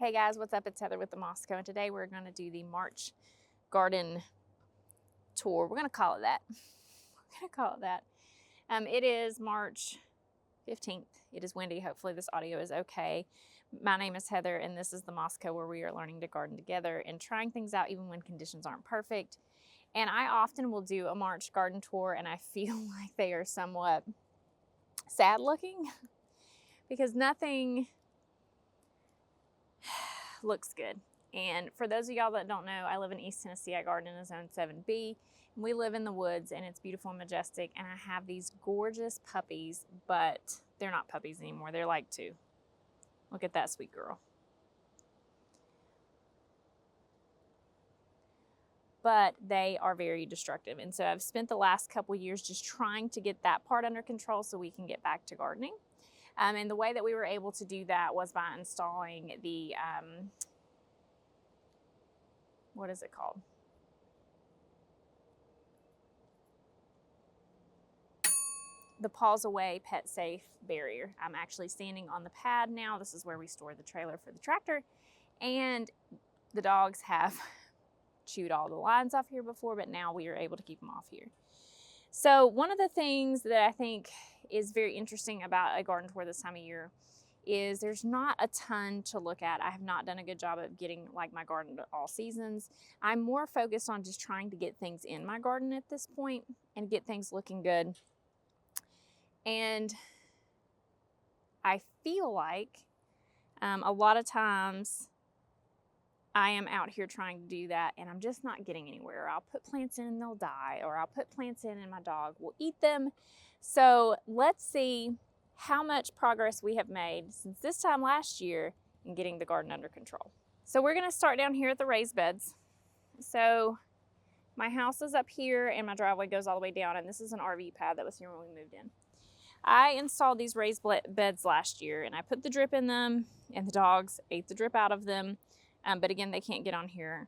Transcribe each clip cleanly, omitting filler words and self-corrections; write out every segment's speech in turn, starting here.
Hey guys, what's up? It's Heather with the Moscow, and today we're going to do the March garden tour. We're going to call it that. It is March 15th. It is windy. Hopefully this audio is okay. My name is Heather, and this is the Moscow, where we are learning to garden together and trying things out even when conditions aren't perfect. And I often will do a March garden tour, and I feel like they are somewhat sad looking because nothing looks good. And for those of y'all that don't know, I live in East Tennessee. I garden in a zone 7B. And we live in the woods, and it's beautiful and majestic. And I have these gorgeous puppies, but they're not puppies anymore. They're like 2. Look at that sweet girl. But they are very destructive. And so I've spent the last couple years just trying to get that part under control so we can get back to gardening. And the way that we were able to do that was by installing the, what is it called? The Paws Away Pet Safe barrier. I'm actually standing on the pad now. This is where we store the trailer for the tractor. And the dogs have chewed all the lines off here before, but now we are able to keep them off here. So one of the things that I think is very interesting about a garden tour this time of year is there's not a ton to look at. I have not done a good job of getting like my garden to all seasons. I'm more focused on just trying to get things in my garden at this point and get things looking good. And I feel like a lot of times I am out here trying to do that and I'm just not getting anywhere. I'll put plants in and they'll die, or I'll put plants in and my dog will eat them. So let's see how much progress we have made since this time last year in getting the garden under control. So we're gonna start down here at the raised beds. So my house is up here and my driveway goes all the way down, and this is an RV pad that was here when we moved in. I installed these raised beds last year, and I put the drip in them and the dogs ate the drip out of them. But again, they can't get on here.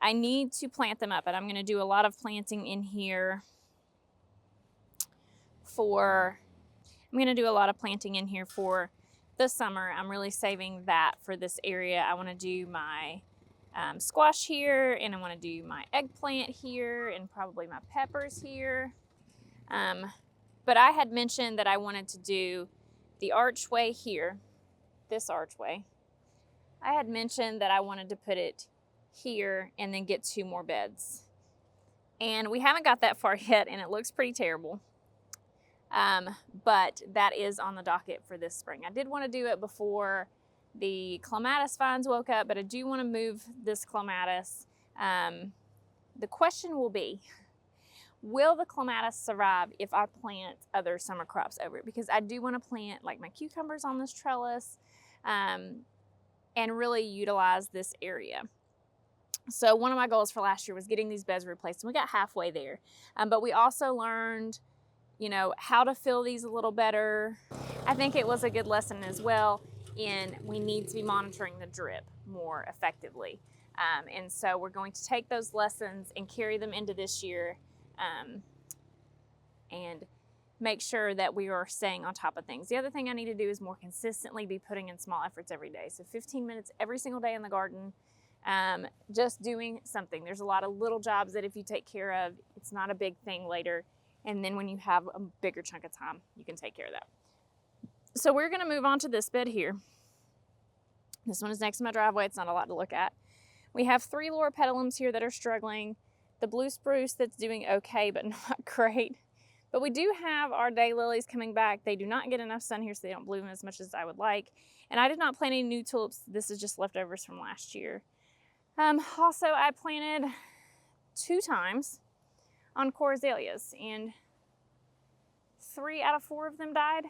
I need to plant them up, and I'm going to do a lot of planting in here for the summer. I'm really saving that for this area. I want to do my squash here, and I want to do my eggplant here, and probably my peppers here. But I had mentioned that I wanted to do the archway here, this archway. I had mentioned that I wanted to put it here and then get 2 more beds. And we haven't got that far yet, and it looks pretty terrible. But that is on the docket for this spring. I did want to do it before the clematis vines woke up, but I do want to move this clematis. The question will be, will the clematis survive if I plant other summer crops over it? Because I do want to plant like my cucumbers on this trellis, and really utilize this area. So one of my goals for last year was getting these beds replaced, and we got halfway there. But we also learned, how to fill these a little better. I think it was a good lesson as well in we need to be monitoring the drip more effectively. And so we're going to take those lessons and carry them into this year, and make sure that we are staying on top of things. The other thing I need to do is more consistently be putting in small efforts every day. So 15 minutes every single day in the garden, just doing something. There's a lot of little jobs that if you take care of, it's not a big thing later. And then when you have a bigger chunk of time, you can take care of that. So we're gonna move on to this bed here. This one is next to my driveway. It's not a lot to look at. We have 3 loropetalums here that are struggling. The blue spruce that's doing okay, but not great. But we do have our daylilies coming back. They do not get enough sun here, so they don't bloom as much as I would like. And I did not plant any new tulips. This is just leftovers from last year. Also, I planted 2 times encore azaleas, and 3 out of 4 of them died.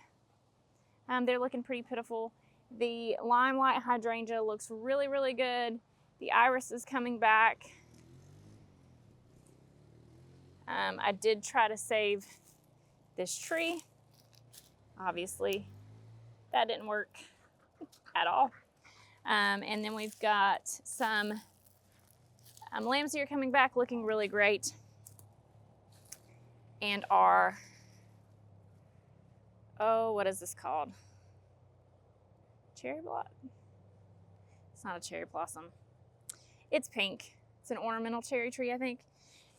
They're looking pretty pitiful. The limelight hydrangea looks really, really good. The iris is coming back. I did try to save this tree. Obviously, that didn't work at all. And then we've got some lambs here coming back, looking really great. And our, what is this called? Cherry blossom. It's not a cherry blossom. It's pink. It's an ornamental cherry tree, I think.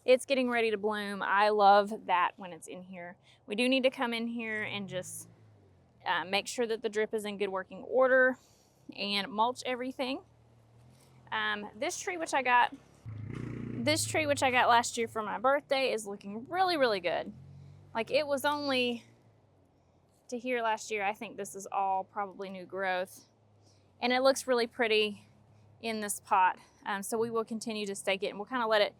It's getting ready to bloom. I love that when it's in here. We do need to come in here and just make sure that the drip is in good working order and mulch everything. This tree which I got last year for my birthday is looking really, really good. Like, it was only to here last year. I think this is all probably new growth, and it looks really pretty in this pot. So we will continue to stake it, and we'll kind of let it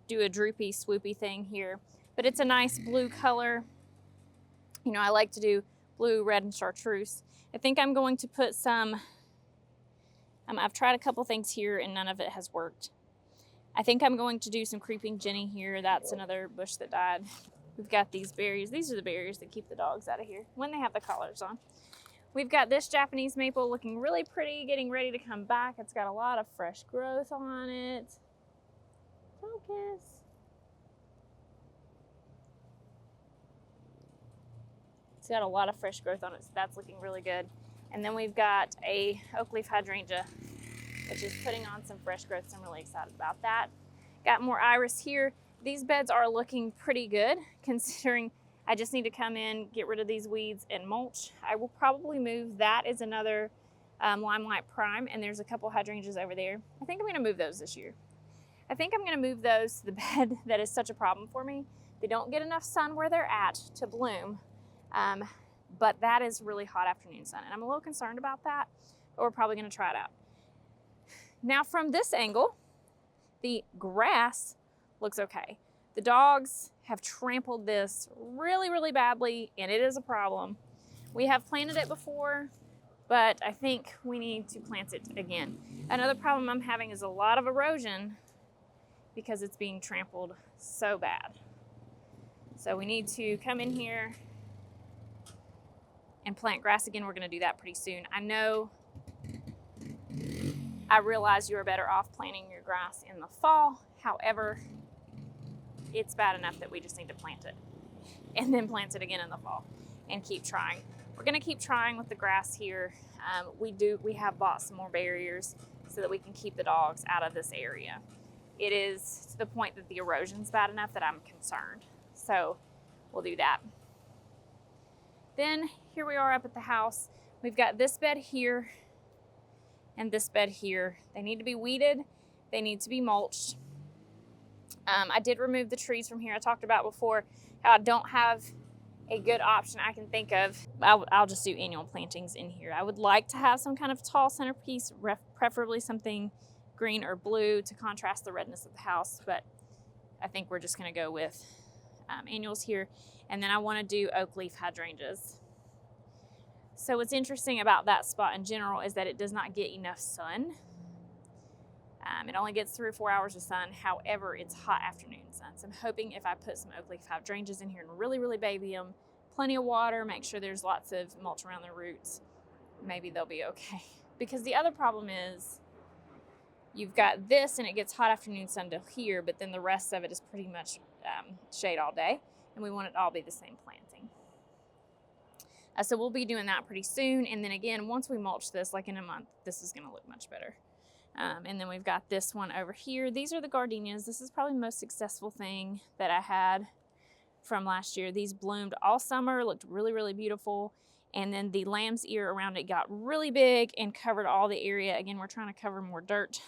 do a droopy, swoopy thing here. But it's a nice blue color. You know, I like to do blue, red, and chartreuse. I think I'm going to put some, I've tried a couple things here and none of it has worked. I think I'm going to do some creeping Jenny here. That's another bush that died. We've got these berries. These are the berries that keep the dogs out of here when they have the collars on. We've got this Japanese maple looking really pretty, getting ready to come back. It's got a lot of fresh growth on it. Focus. It's got a lot of fresh growth on it, so that's looking really good. And then we've got a oak leaf hydrangea, which is putting on some fresh growth, so I'm really excited about that. Got more iris here. These beds are looking pretty good, considering I just need to come in, get rid of these weeds, and mulch. I will probably move. That is another Limelight Prime, and there's a couple hydrangeas over there. I think I'm gonna move those this year. I think I'm gonna move those to the bed that is such a problem for me. They don't get enough sun where they're at to bloom, but that is really hot afternoon sun, and I'm a little concerned about that, but we're probably gonna try it out. Now from this angle, the grass looks okay. The dogs have trampled this really, really badly, and it is a problem. We have planted it before, but I think we need to plant it again. Another problem I'm having is a lot of erosion because it's being trampled so bad. So we need to come in here and plant grass again. We're gonna do that pretty soon. I realize you're better off planting your grass in the fall. However, it's bad enough that we just need to plant it and then plant it again in the fall and keep trying. We're gonna keep trying with the grass here. We have bought some more barriers so that we can keep the dogs out of this area. It is to the point that the erosion's bad enough that I'm concerned. So we'll do that. Then here we are up at the house. We've got this bed here and this bed here. They need to be weeded. They need to be mulched. I did remove the trees from here. I talked about before how I don't have a good option I can think of. I'll just do annual plantings in here. I would like to have some kind of tall centerpiece, preferably something green or blue to contrast the redness of the house, but I think we're just gonna go with annuals here. And then I wanna do oak leaf hydrangeas. So what's interesting about that spot in general is that it does not get enough sun. It only gets 3 or 4 hours of sun. However, it's hot afternoon sun. So I'm hoping if I put some oak leaf hydrangeas in here and really, really baby them, plenty of water, make sure there's lots of mulch around the roots, maybe they'll be okay. Because the other problem is you've got this and it gets hot afternoon sun till here, but then the rest of it is pretty much shade all day. And we want it to all be the same planting. So we'll be doing that pretty soon. And then again, once we mulch this, like in a month, this is gonna look much better. And then we've got this one over here. These are the gardenias. This is probably the most successful thing that I had from last year. These bloomed all summer, looked really, really beautiful. And then the lamb's ear around it got really big and covered all the area. Again, we're trying to cover more dirt.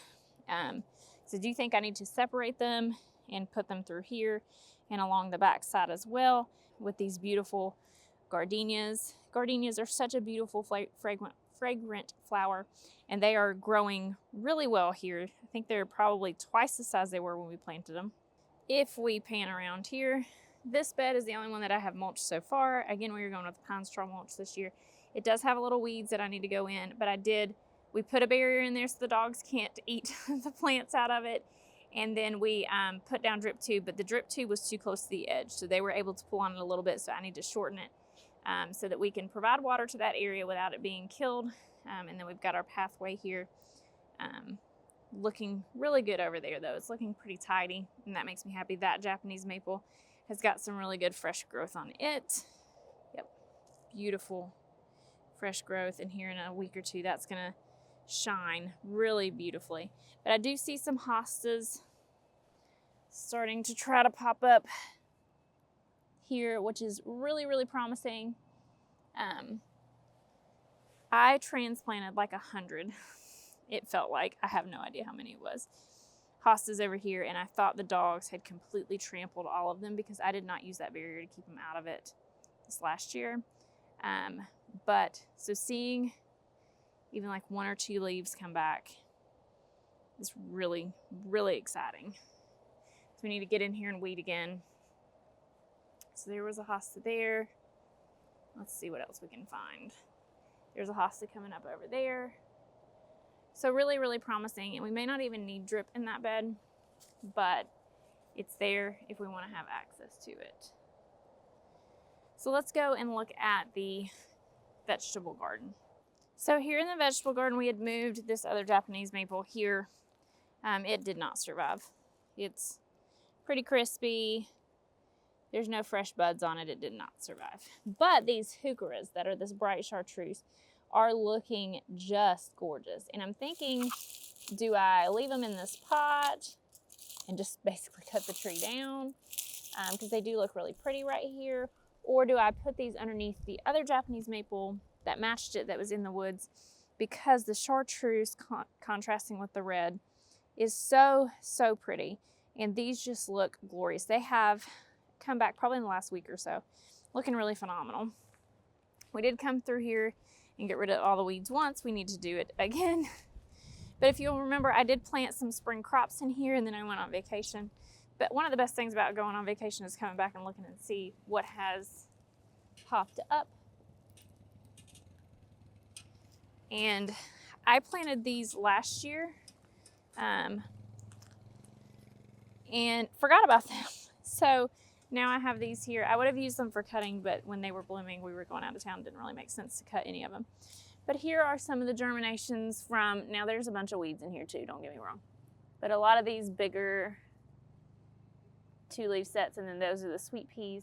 So I do think I need to separate them and put them through here and along the back side as well with these beautiful gardenias. Gardenias are such a beautiful fragrant flower, and they are growing really well here. I think they're probably twice the size they were when we planted them. If we pan around here, this bed is the only one that I have mulched so far. Again, we are going with the pine straw mulch this year. It does have a little weeds that I need to go in, but we put a barrier in there so the dogs can't eat the plants out of it. And then we put down drip tube, but the drip tube was too close to the edge, so they were able to pull on it a little bit, so I need to shorten it so that we can provide water to that area without it being killed. And then we've got our pathway here looking really good over there, though. It's looking pretty tidy, and that makes me happy. That Japanese maple has got some really good fresh growth on it. Yep, beautiful fresh growth. And here in a week or two, that's gonna shine really beautifully. But I do see some hostas starting to try to pop up here, which is really, really promising. I transplanted like 100. It felt like, I have no idea how many it was, hostas over here, and I thought the dogs had completely trampled all of them because I did not use that barrier to keep them out of it this last year. But so seeing even like 1 or 2 leaves come back is really, really exciting. So we need to get in here and weed again. So there was a hosta there. Let's see what else we can find. There's a hosta coming up over there. So really, really promising. And we may not even need drip in that bed, but it's there if we want to have access to it. So let's go and look at the vegetable garden. So here in the vegetable garden, we had moved this other Japanese maple here. It did not survive. It's pretty crispy. There's no fresh buds on it. It did not survive. But these heucheras that are this bright chartreuse are looking just gorgeous. And I'm thinking, do I leave them in this pot and just basically cut the tree down? Because they do look really pretty right here. Or do I put these underneath the other Japanese maple that matched it that was in the woods? Because the chartreuse contrasting with the red is so, so pretty. And these just look glorious. They have come back probably in the last week or so, looking really phenomenal. We did come through here and get rid of all the weeds once. We need to do it again. But if you'll remember, I did plant some spring crops in here and then I went on vacation. But one of the best things about going on vacation is coming back and looking and see what has popped up. And I planted these last year and forgot about them. So now I have these here. I would have used them for cutting, but when they were blooming, we were going out of town. It didn't really make sense to cut any of them. But here are some of the germinations from, now there's a bunch of weeds in here too, don't get me wrong. But a lot of these bigger 2-leaf sets, and then those are the sweet peas.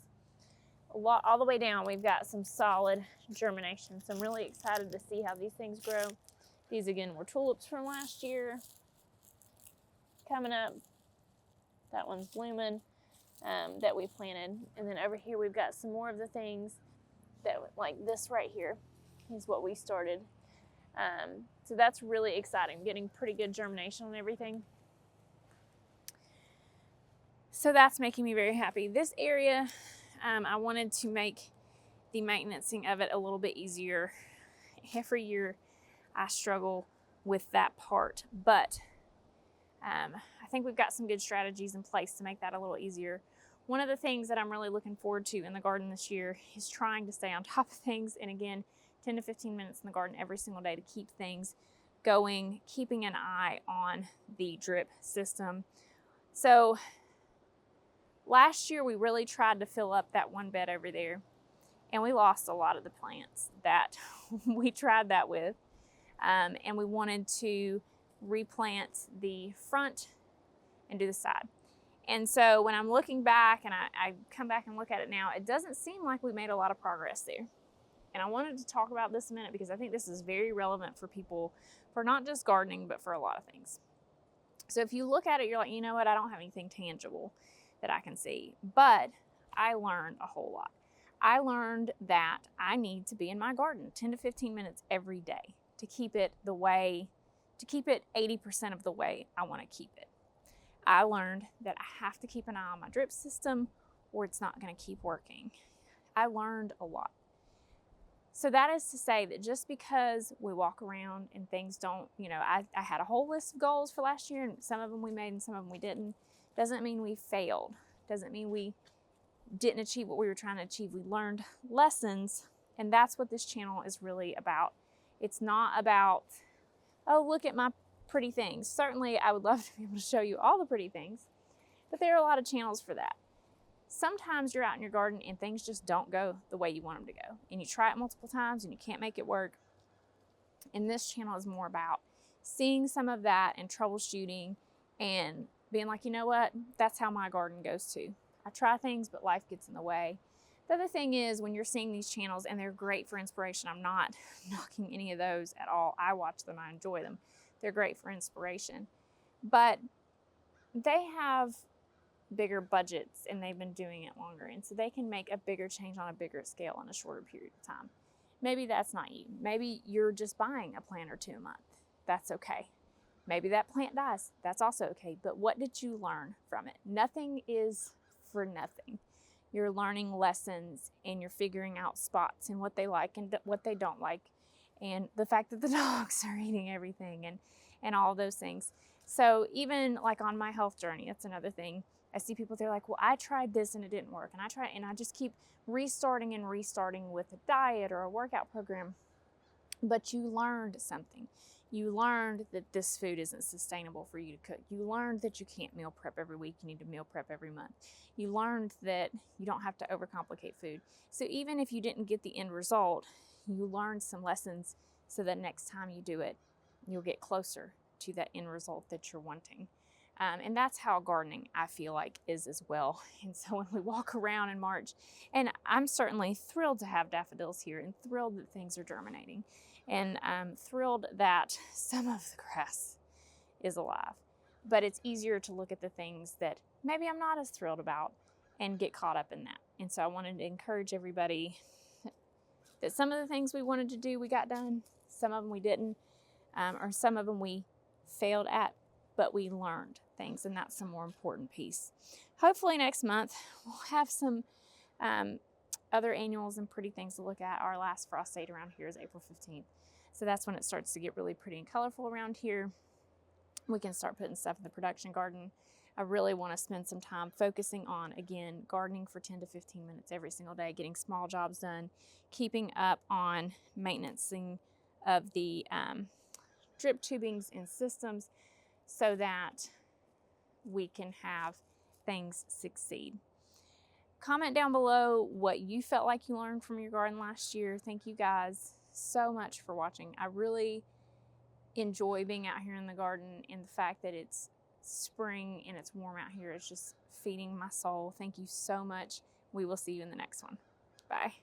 All the way down, we've got some solid germination. So I'm really excited to see how these things grow. These again were tulips from last year. Coming up, that one's blooming. That we planted. And then over here we've got some more of the things that, like this right here is what we started. So that's really exciting, getting pretty good germination on everything. So that's making me very happy. This area, I wanted to make the maintenancing of it a little bit easier. Every year I struggle with that part, but I think we've got some good strategies in place to make that a little easier. One of the things that I'm really looking forward to in the garden this year is trying to stay on top of things. And again, 10 to 15 minutes in the garden every single day to keep things going, keeping an eye on the drip system. So last year we really tried to fill up that one bed over there, and we lost a lot of the plants that we tried that with. And we wanted to replant the front and do the side. And so when I'm looking back and I come back and look at it now, it doesn't seem like we made a lot of progress there. And I wanted to talk about this a minute because I think this is very relevant for people, for not just gardening, but for a lot of things. So if you look at it, you're like, you know what, I don't have anything tangible that I can see. But I learned a whole lot. I learned that I need to be in my garden 10 to 15 minutes every day to keep it 80% of the way I want to keep it. I learned that I have to keep an eye on my drip system or it's not going to keep working. I learned a lot. So that is to say that just because we walk around and things don't, I had a whole list of goals for last year, and some of them we made and some of them we didn't, doesn't mean we failed. Doesn't mean we didn't achieve what we were trying to achieve. We learned lessons, and that's what this channel is really about. It's not about, oh, look at my pretty things. Certainly, I would love to be able to show you all the pretty things, but there are a lot of channels for that. Sometimes you're out in your garden and things just don't go the way you want them to go, and you try it multiple times and you can't make it work. And this channel is more about seeing some of that and troubleshooting and being like, you know what, that's how my garden goes too. I try things, but life gets in the way. The other thing is when you're seeing these channels, and they're great for inspiration, I'm not knocking any of those at all. I watch them, I enjoy them. They're great for inspiration. But they have bigger budgets and they've been doing it longer. And so they can make a bigger change on a bigger scale in a shorter period of time. Maybe that's not you. Maybe you're just buying a plant or two a month. That's okay. Maybe that plant dies. That's also okay. But what did you learn from it? Nothing is for nothing. You're learning lessons and you're figuring out spots and what they like and what they don't like. And the fact that the dogs are eating everything and all those things. So even like on my health journey, that's another thing. I see people, they're like, well, I tried this and it didn't work. And I just keep restarting with a diet or a workout program. But you learned something. You learned that this food isn't sustainable for you to cook. You learned that you can't meal prep every week. You need to meal prep every month. You learned that you don't have to overcomplicate food. So even if you didn't get the end result, you learned some lessons so that next time you do it, you'll get closer to that end result that you're wanting. And that's how gardening, I feel like, is as well. And so when we walk around in March, and I'm certainly thrilled to have daffodils here and thrilled that things are germinating, and I'm thrilled that some of the grass is alive. But it's easier to look at the things that maybe I'm not as thrilled about and get caught up in that. And so I wanted to encourage everybody that some of the things we wanted to do, we got done. Some of them we didn't, or some of them we failed at, but we learned things, and that's the more important piece. Hopefully next month we'll have some other annuals and pretty things to look at. Our last frost date around here is April 15th. So that's when it starts to get really pretty and colorful around here. We can start putting stuff in the production garden. I really want to spend some time focusing on, again, gardening for 10 to 15 minutes every single day, getting small jobs done, keeping up on maintenancing of the drip tubings and systems so that we can have things succeed. Comment down below what you felt like you learned from your garden last year. Thank you guys so much for watching. I really enjoy being out here in the garden, and the fact that it's spring and it's warm out here is just feeding my soul. Thank you so much. We will see you in the next one. Bye.